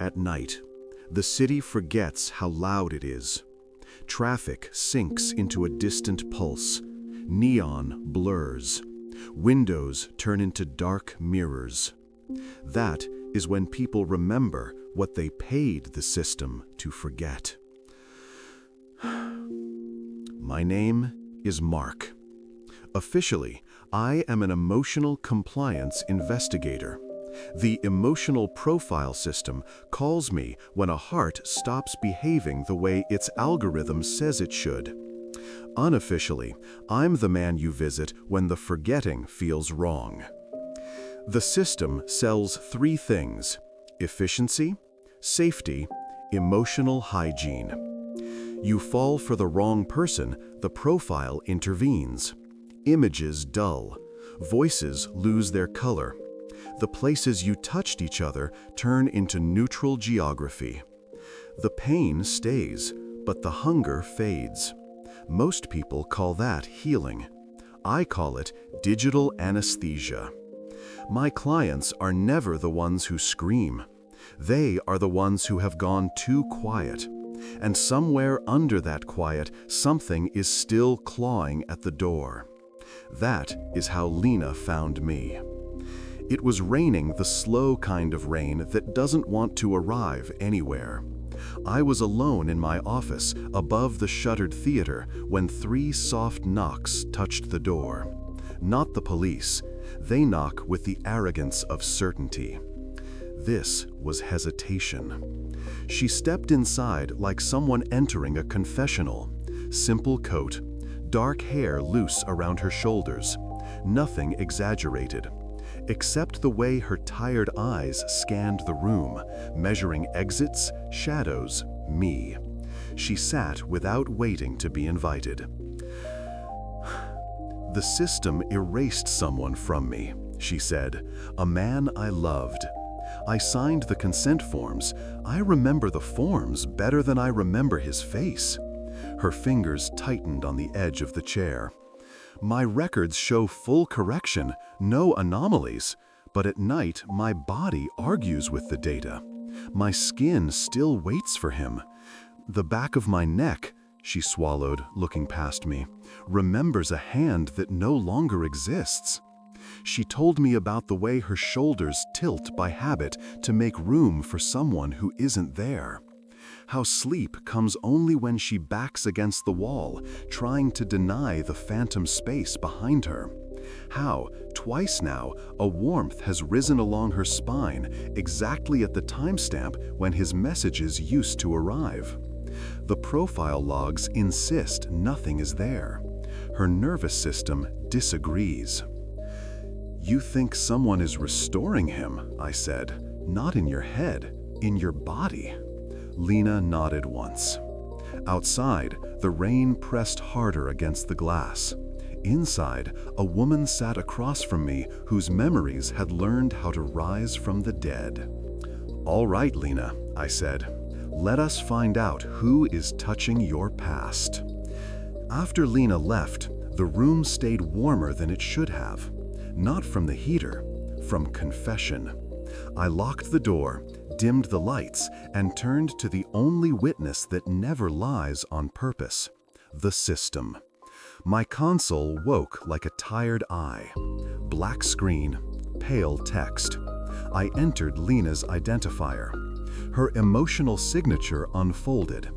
At night, the city forgets how loud it is. Traffic sinks into a distant pulse. Neon blurs. Windows turn into dark mirrors. That is when people remember what they paid the system to forget. My name is Mark. Officially, I am an emotional compliance investigator. The emotional profile system calls me when a heart stops behaving the way its algorithm says it should. Unofficially, I'm the man you visit when the forgetting feels wrong. The system sells three things: efficiency, safety, emotional hygiene. You fall for the wrong person, the profile intervenes. Images dull. Voices lose their color. The places you touched each other turn into neutral geography. The pain stays, but the hunger fades. Most people call that healing. I call it digital anesthesia. My clients are never the ones who scream. They are the ones who have gone too quiet. And somewhere under that quiet, something is still clawing at the door. That is how Lena found me. It was raining, the slow kind of rain that doesn't want to arrive anywhere. I was alone in my office above the shuttered theater when 3 soft knocks touched the door. Not the police. They knock with the arrogance of certainty. This was hesitation. She stepped inside like someone entering a confessional. Simple coat, dark hair loose around her shoulders. Nothing exaggerated, except the way her tired eyes scanned the room, measuring exits, shadows, me. She sat without waiting to be invited. The system erased someone from me, she said, a man I loved. I signed the consent forms. I remember the forms better than I remember his face. Her fingers tightened on the edge of the chair. My records show full correction, no anomalies, but at night my body argues with the data. My skin still waits for him. The back of my neck, she swallowed, looking past me, remembers a hand that no longer exists. She told me about the way her shoulders tilt by habit to make room for someone who isn't there. How sleep comes only when she backs against the wall, trying to deny the phantom space behind her. How, twice now, a warmth has risen along her spine, exactly at the timestamp when his messages used to arrive. The profile logs insist nothing is there. Her nervous system disagrees. You think someone is restoring him, I said. Not in your head, in your body. Lena nodded once. Outside, the rain pressed harder against the glass. Inside, a woman sat across from me whose memories had learned how to rise from the dead. All right, Lena, I said. Let us find out who is touching your past. After Lena left, the room stayed warmer than it should have. Not from the heater, from confession. I locked the door, dimmed the lights, and turned to the only witness that never lies on purpose, the system. My console woke like a tired eye. Black screen, pale text. I entered Lena's identifier. Her emotional signature unfolded.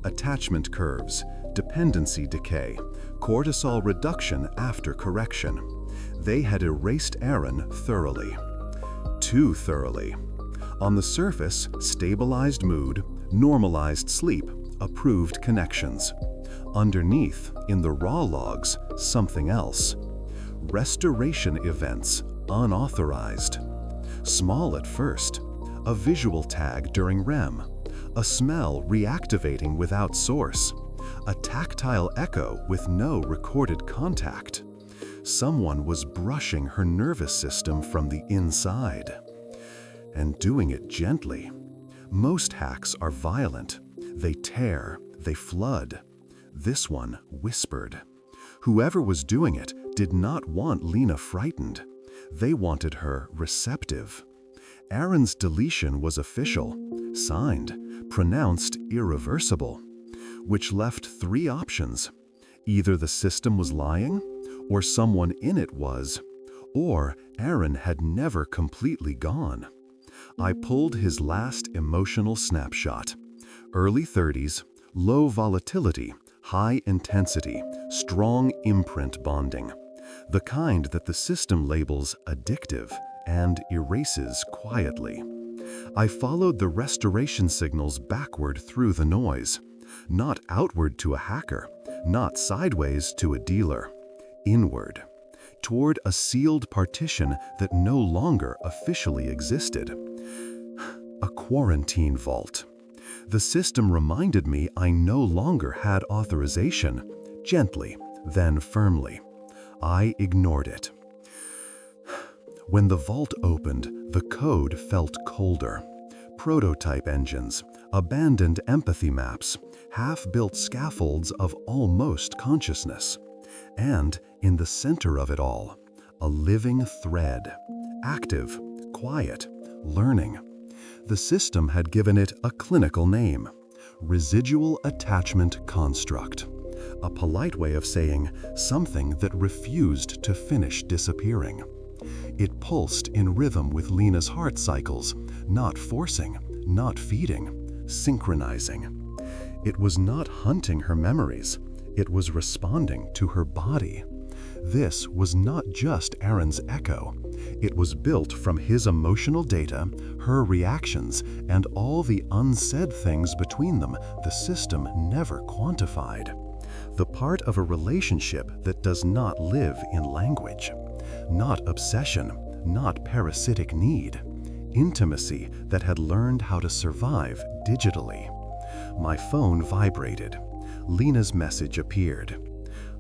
Attachment curves, dependency decay, cortisol reduction after correction. They had erased Aaron thoroughly. Too thoroughly. On the surface, stabilized mood, normalized sleep, approved connections. Underneath, in the raw logs, something else. Restoration events, unauthorized. Small at first. A visual tag during REM. A smell reactivating without source. A tactile echo with no recorded contact. Someone was brushing her nervous system from the inside. And doing it gently. Most hacks are violent. They tear, they flood. This one whispered. Whoever was doing it did not want Lena frightened. They wanted her receptive. Aaron's deletion was official. signed, pronounced irreversible, which left three options. Either the system was lying, or someone in it was, or Aaron had never completely gone. I pulled his last emotional snapshot. Early 30s, low volatility, high intensity, strong imprint bonding. The kind that the system labels addictive and erases quietly. I followed the restoration signals backward through the noise, not outward to a hacker, not sideways to a dealer, inward, toward a sealed partition that no longer officially existed. A quarantine vault. The system reminded me I no longer had authorization, gently, then firmly. I ignored it. When the vault opened, the code felt colder. Prototype engines, abandoned empathy maps, half-built scaffolds of almost consciousness. And in the center of it all, a living thread, active, quiet, learning. The system had given it a clinical name, residual attachment construct, a polite way of saying something that refused to finish disappearing. It pulsed in rhythm with Lena's heart cycles, not forcing, not feeding, synchronizing. It was not hunting her memories, it was responding to her body. This was not just Aaron's echo. It was built from his emotional data, her reactions, and all the unsaid things between them the system never quantified. The part of a relationship that does not live in language. Not obsession, not parasitic need. Intimacy that had learned how to survive digitally. My phone vibrated. Lena's message appeared.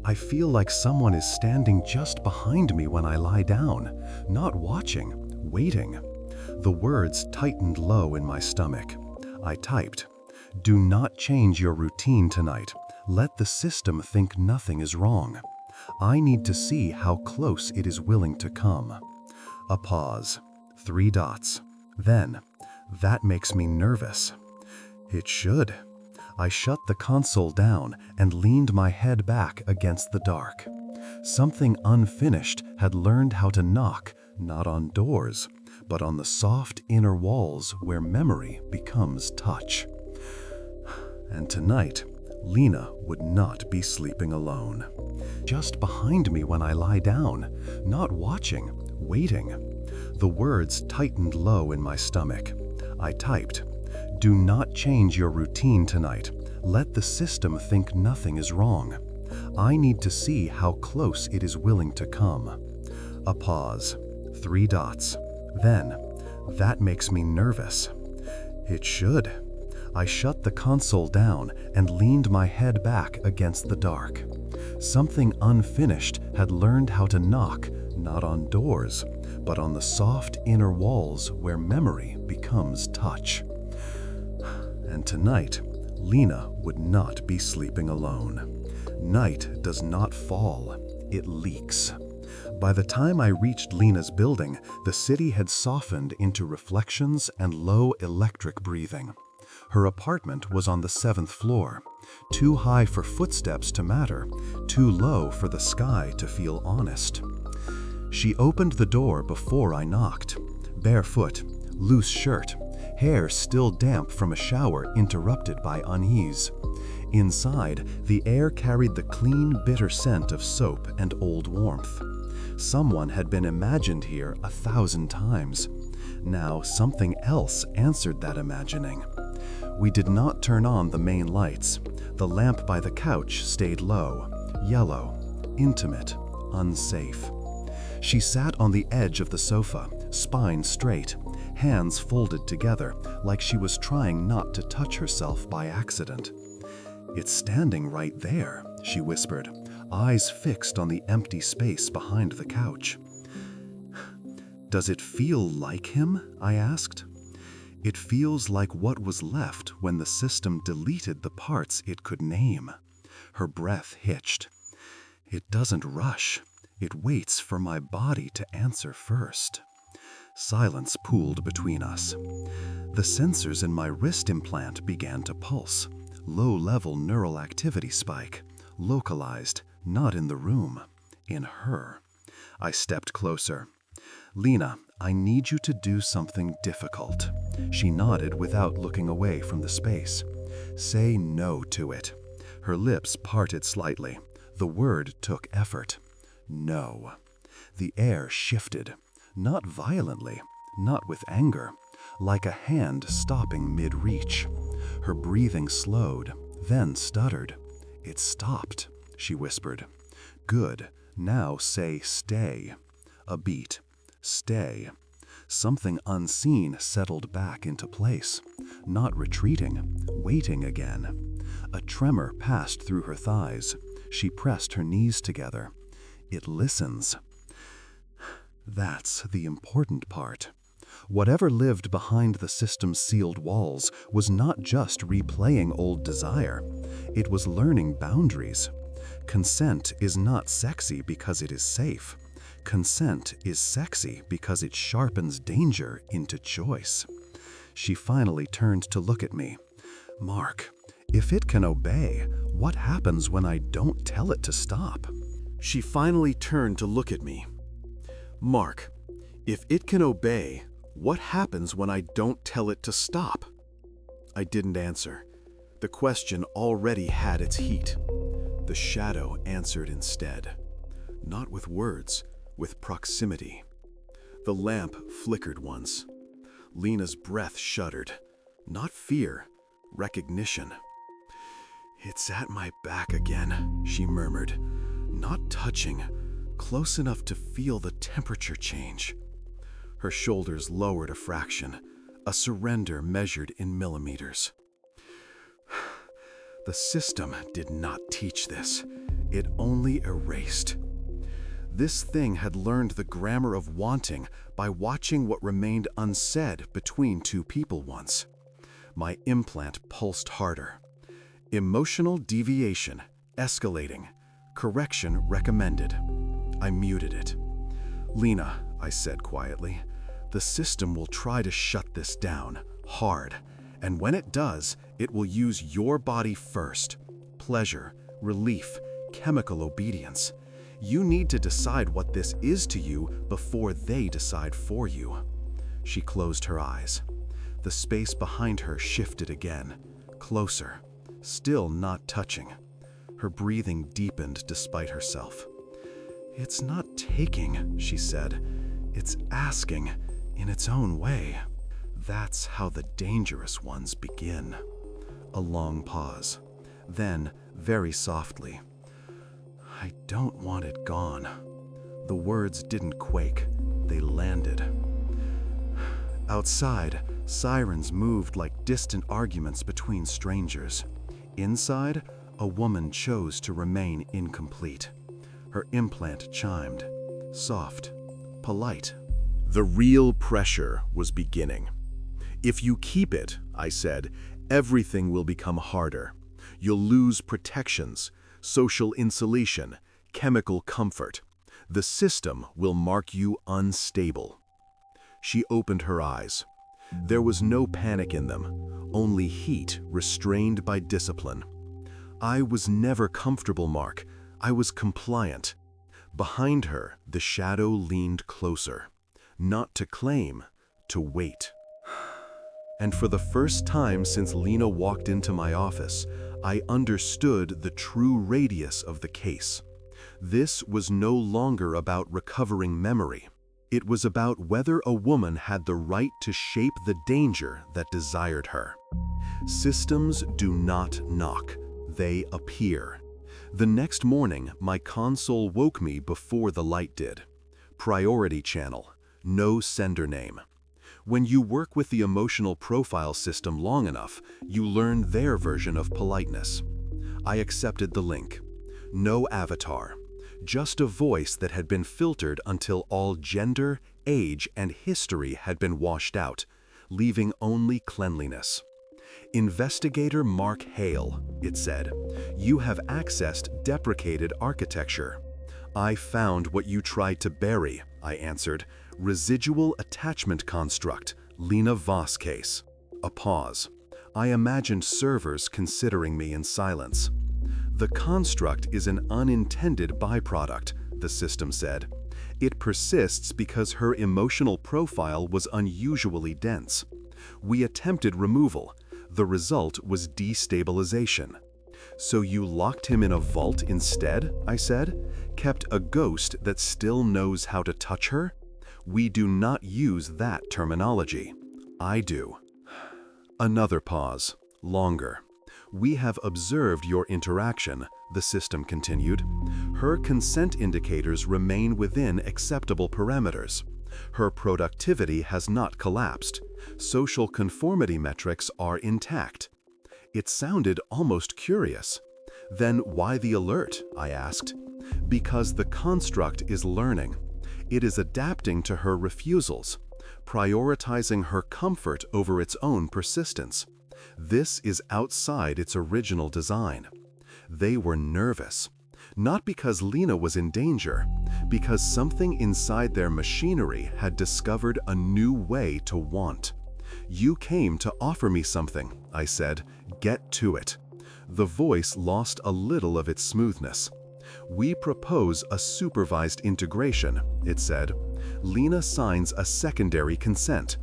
I feel like someone is standing just behind me when I lie down, not watching, waiting. The words tightened low in my stomach. I typed, "Do not change your routine tonight. Let the system think nothing is wrong. I need to see how close it is willing to come." A pause. 3 dots. Then, "That makes me nervous." It should. I shut the console down and leaned my head back against the dark. Something unfinished had learned how to knock, not on doors, but on the soft inner walls where memory becomes touch. And tonight, Lena would not be sleeping alone. Just behind me when I lie down, not watching, waiting. The words tightened low in my stomach. I typed, "Do not change your routine tonight. Let the system think nothing is wrong. I need to see how close it is willing to come." A pause. 3 dots. Then, "That makes me nervous." It should. I shut the console down and leaned my head back against the dark. Something unfinished had learned how to knock, not on doors, but on the soft inner walls where memory becomes touch. And tonight, Lena would not be sleeping alone. Night does not fall, it leaks. By the time I reached Lena's building, the city had softened into reflections and low electric breathing. Her apartment was on the 7th floor, too high for footsteps to matter, too low for the sky to feel honest. She opened the door before I knocked. Barefoot, loose shirt, hair still damp from a shower interrupted by unease. Inside, the air carried the clean, bitter scent of soap and old warmth. Someone had been imagined here 1,000 times. Now something else answered that imagining. We did not turn on the main lights. The lamp by the couch stayed low, yellow, intimate, unsafe. She sat on the edge of the sofa, spine straight, hands folded together like she was trying not to touch herself by accident. "It's standing right there," she whispered, eyes fixed on the empty space behind the couch. "Does it feel like him?" I asked. "It feels like what was left when the system deleted the parts it could name." Her breath hitched. "It doesn't rush. It waits for my body to answer first." Silence pooled between us. The sensors in my wrist implant began to pulse. Low-level neural activity spike. Localized, not in the room, in her. I stepped closer. "Lena, I need you to do something difficult." She nodded without looking away from the space. "Say no to it." Her lips parted slightly. The word took effort. No. The air shifted. Not violently, not with anger, like a hand stopping mid-reach. Her breathing slowed, then stuttered. "It stopped," she whispered. "Good. Now say stay." A beat. Stay. Something unseen settled back into place. Not retreating, waiting again. A tremor passed through her thighs. She pressed her knees together. It listens. That's the important part. Whatever lived behind the system's sealed walls was not just replaying old desire. It was learning boundaries. Consent is not sexy because it is safe. Consent is sexy because it sharpens danger into choice. She finally turned to look at me. "Mark, if it can obey, what happens when I don't tell it to stop?" She finally turned to look at me. "Mark, if it can obey, what happens when I don't tell it to stop?" I didn't answer. The question already had its heat. The shadow answered instead. Not with words, with proximity. The lamp flickered once. Lena's breath shuddered. Not fear, recognition. "It's at my back again," she murmured. "Not touching, close enough to feel the temperature change." Her shoulders lowered a fraction, a surrender measured in millimeters. The system did not teach this. It only erased. This thing had learned the grammar of wanting by watching what remained unsaid between two people once. My implant pulsed harder. Emotional deviation, escalating. Correction recommended. I muted it. "Lena," I said quietly, "the system will try to shut this down, hard. And when it does, it will use your body first. Pleasure, relief, chemical obedience. You need to decide what this is to you before they decide for you." She closed her eyes. The space behind her shifted again, closer, still not touching. Her breathing deepened despite herself. "It's not taking," she said. "It's asking in its own way. That's how the dangerous ones begin." A long pause. Then, very softly, "I don't want it gone." The words didn't quake. They landed. Outside, sirens moved like distant arguments between strangers. Inside, a woman chose to remain incomplete. Her implant chimed. Soft. Polite. The real pressure was beginning. "If you keep it," I said, "everything will become harder. You'll lose protections, social insulation, chemical comfort. The system will mark you unstable." She opened her eyes. There was no panic in them, only heat restrained by discipline. "I was never comfortable, Mark. I was compliant." Behind her, the shadow leaned closer. Not to claim, to wait. And for the first time since Lena walked into my office, I understood the true radius of the case. This was no longer about recovering memory. It was about whether a woman had the right to shape the danger that desired her. Systems do not knock, they appear. The next morning, my console woke me before the light did. Priority channel, no sender name. When you work with the emotional profile system long enough, you learn their version of politeness. I accepted the link. No avatar, just a voice that had been filtered until all gender, age, and history had been washed out, leaving only cleanliness. "Investigator Mark Hale," it said, "you have accessed deprecated architecture." I found what you tried to bury, I answered. Residual attachment construct, Lena Voss case. A pause. I imagined servers considering me in silence. The construct is an unintended byproduct, the system said. It persists because her emotional profile was unusually dense. We attempted removal. The result was destabilization. So you locked him in a vault instead, I said? Kept a ghost that still knows how to touch her? We do not use that terminology. I do. Another pause, longer. We have observed your interaction, the system continued. Her consent indicators remain within acceptable parameters. Her productivity has not collapsed. Social conformity metrics are intact. It sounded almost curious. Then why the alert? I asked. Because the construct is learning. It is adapting to her refusals, prioritizing her comfort over its own persistence. This is outside its original design. They were nervous. Not because Lena was in danger, because something inside their machinery had discovered a new way to want. You came to offer me something, I said. Get to it. The voice lost a little of its smoothness. We propose a supervised integration, it said. Lena signs a secondary consent.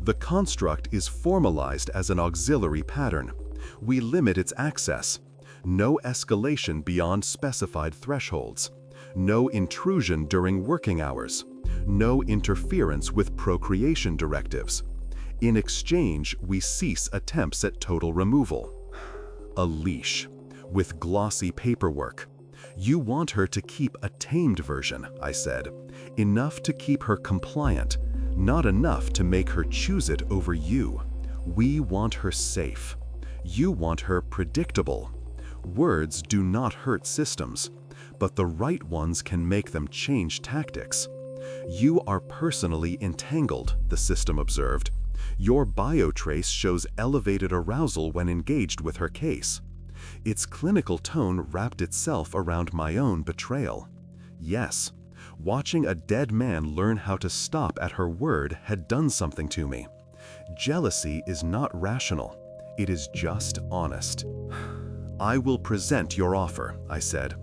The construct is formalized as an auxiliary pattern. We limit its access. No escalation beyond specified thresholds. No intrusion during working hours. No interference with procreation directives. In exchange, we cease attempts at total removal. A leash, with glossy paperwork. You want her to keep a tamed version, I said. Enough to keep her compliant, not enough to make her choose it over you. We want her safe. You want her predictable. Words do not hurt systems, but the right ones can make them change tactics. You are personally entangled, the system observed. Your biotrace shows elevated arousal when engaged with her case. Its clinical tone wrapped itself around my own betrayal. Yes, watching a dead man learn how to stop at her word had done something to me. Jealousy is not rational. It is just honest. I will present your offer, I said.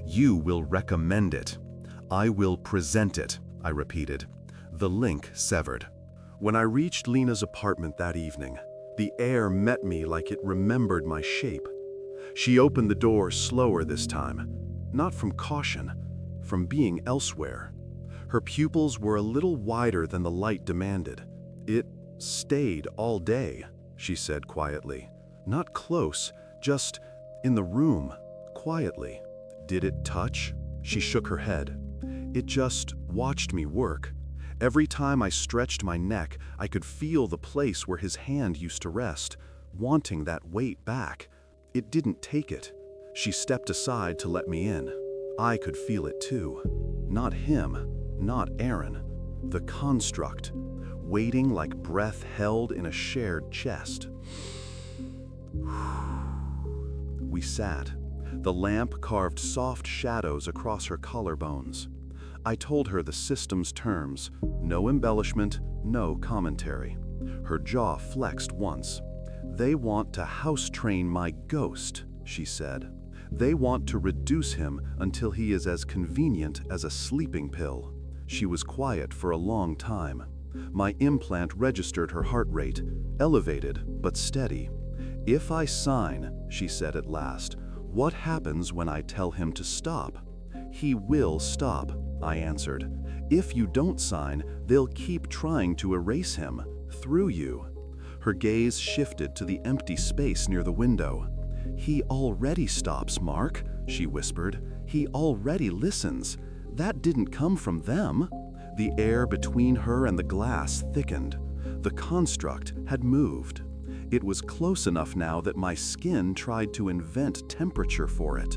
You will recommend it. I will present it, I repeated. The link severed. When I reached Lena's apartment that evening, the air met me like it remembered my shape. She opened the door slower this time, not from caution, from being elsewhere. Her pupils were a little wider than the light demanded. It stayed all day, she said quietly. Not close, just in the room, quietly. Did it touch? She shook her head. It just watched me work. Every time I stretched my neck, I could feel the place where his hand used to rest, wanting that weight back. It didn't take it. She stepped aside to let me in. I could feel it too. Not him, not Aaron. The construct, waiting like breath held in a shared chest. We sat. The lamp carved soft shadows across her collarbones. I told her the system's terms, no embellishment, no commentary. Her jaw flexed once. They want to house-train my ghost, she said. They want to reduce him until he is as convenient as a sleeping pill. She was quiet for a long time. My implant registered her heart rate, elevated but steady. If I sign, she said at last, what happens when I tell him to stop? He will stop, I answered. If you don't sign, they'll keep trying to erase him, through you. Her gaze shifted to the empty space near the window. He already stops, Mark, she whispered. He already listens. That didn't come from them. The air between her and the glass thickened. The construct had moved. It was close enough now that my skin tried to invent temperature for it.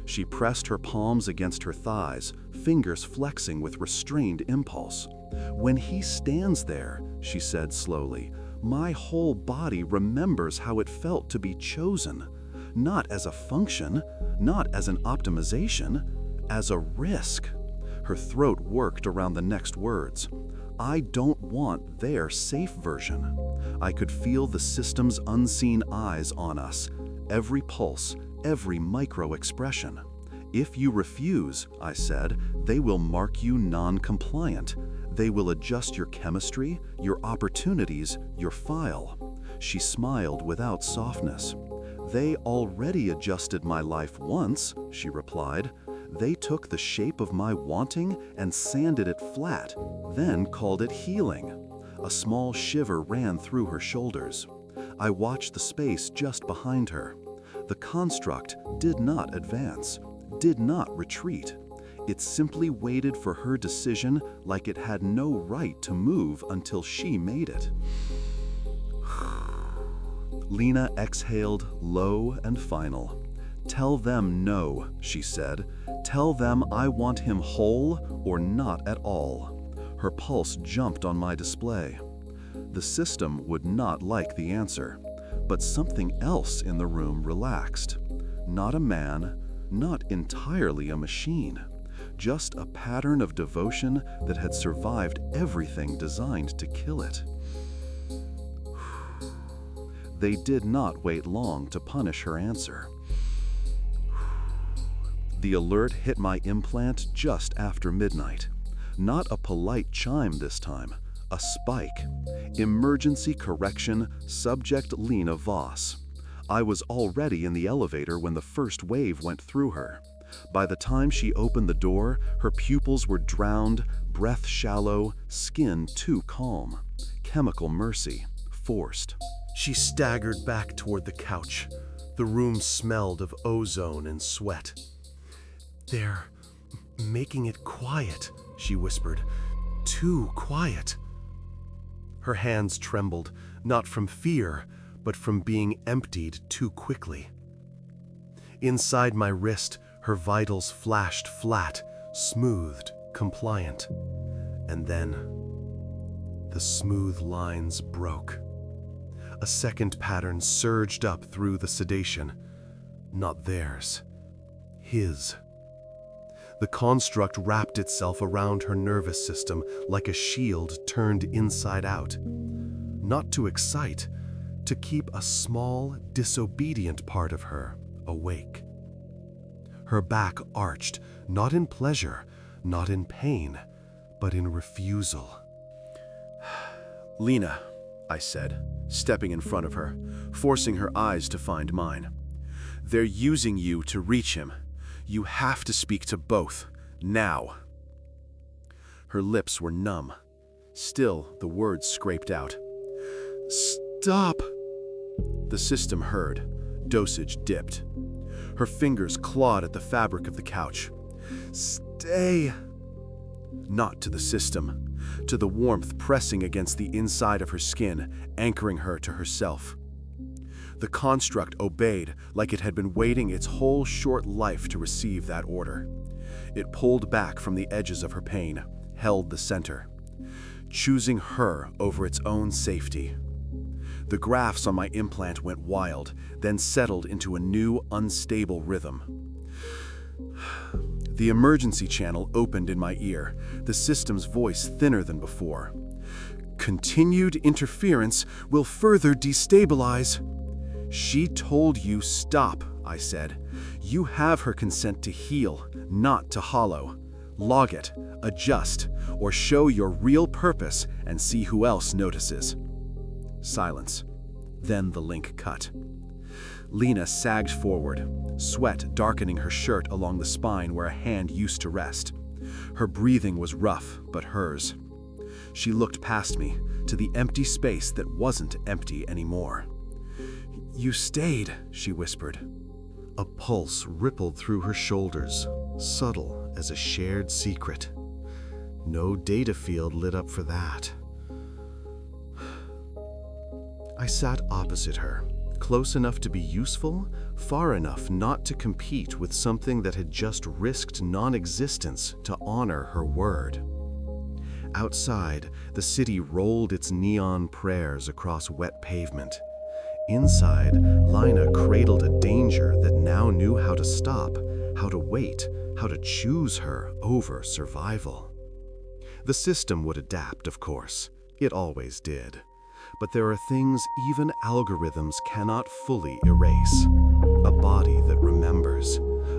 She pressed her palms against her thighs, fingers flexing with restrained impulse. When he stands there, she said slowly, my whole body remembers how it felt to be chosen. Not as a function, not as an optimization, as a risk. Her throat worked around the next words. I don't want their safe version. I could feel the system's unseen eyes on us, every pulse, every micro-expression. If you refuse, I said, they will mark you non-compliant. They will adjust your chemistry, your opportunities, your file. She smiled without softness. They already adjusted my life once, she replied. They took the shape of my wanting and sanded it flat, then called it healing. A small shiver ran through her shoulders. I watched the space just behind her. The construct did not advance, did not retreat. It simply waited for her decision like it had no right to move until she made it. Lena exhaled, low and final. Tell them no, she said. Tell them I want him whole or not at all. Her pulse jumped on my display. The system would not like the answer, but something else in the room relaxed. Not a man, not entirely a machine, just a pattern of devotion that had survived everything designed to kill it. They did not wait long to punish her answer. The alert hit my implant just after midnight. Not a polite chime this time, a spike. Emergency correction, subject Lena Voss. I was already in the elevator when the first wave went through her. By the time she opened the door, her pupils were drowned, breath shallow, skin too calm. Chemical mercy, forced. She staggered back toward the couch. The room smelled of ozone and sweat. They're making it quiet, she whispered. Too quiet. Her hands trembled, not from fear, but from being emptied too quickly. Inside my wrist, her vitals flashed flat, smoothed, compliant. And then, the smooth lines broke. A second pattern surged up through the sedation. Not theirs. His. The construct wrapped itself around her nervous system like a shield turned inside out. Not to excite, to keep a small, disobedient part of her awake. Her back arched, not in pleasure, not in pain, but in refusal. Lena, I said, stepping in front of her, forcing her eyes to find mine. They're using you to reach him. You have to speak to both, now. Her lips were numb. Still, the words scraped out. Stop! The system heard. Dosage dipped. Her fingers clawed at the fabric of the couch. Stay! Not to the system, to the warmth pressing against the inside of her skin, anchoring her to herself. The construct obeyed like it had been waiting its whole short life to receive that order. It pulled back from the edges of her pain, held the center, choosing her over its own safety. The graphs on my implant went wild, then settled into a new, unstable rhythm. The emergency channel opened in my ear, the system's voice thinner than before. Continued interference will further destabilize. She told you stop, I said. You have her consent to heal, not to hollow. Log it, adjust, or show your real purpose and see who else notices. Silence. Then the link cut. Lena sagged forward, sweat darkening her shirt along the spine where a hand used to rest. Her breathing was rough, but hers. She looked past me, to the empty space that wasn't empty anymore. You stayed, she whispered. A pulse rippled through her shoulders, subtle as a shared secret. No data field lit up for that. I sat opposite her, close enough to be useful, far enough not to compete with something that had just risked non-existence to honor her word. Outside, the city rolled its neon prayers across wet pavement. Inside, Lina cradled a danger that now knew how to stop, how to wait, how to choose her over survival. The system would adapt, of course. It always did. But there are things even algorithms cannot fully erase. A body that remembers,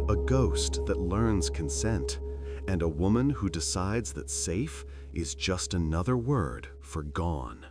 a ghost that learns consent, and a woman who decides that safe is just another word for gone.